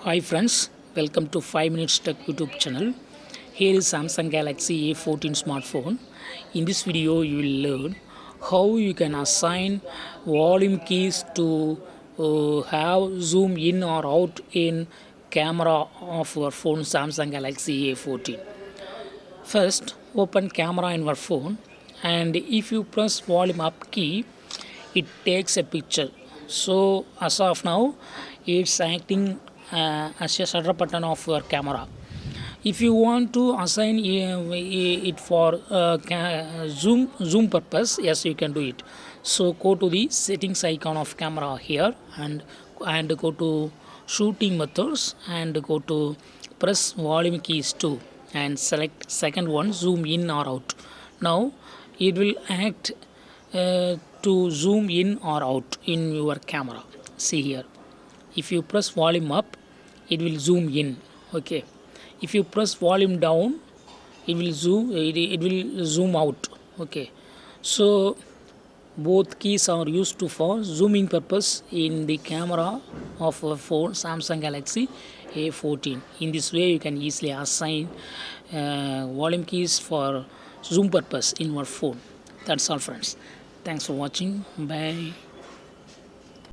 Hi friends, welcome to 5 Minutes Tech YouTube channel. Here is Samsung Galaxy A14 smartphone. In this video, you will learn how you can assign volume keys to have zoom in or out in camera of your phone Samsung Galaxy A14. First, open camera in your phone, and if you press volume up key, it takes a picture. So as of now, it's acting as a shutter button of your camera. If you want to assign it for zoom purpose, yes, you can do it. So go to the settings icon of camera here, and go to shooting methods, and go to press volume keys 2 and select second one, zoom in or out. Now it will act to zoom in or out in your camera. See here, if you press volume up, it will zoom in. Okay, if you press volume down, it will zoom out. Okay, so both keys are used to for zooming purpose in the camera of a phone Samsung Galaxy A14. In this way, you can easily assign volume keys for zoom purpose in your phone. That's all, friends. Thanks for watching. Bye.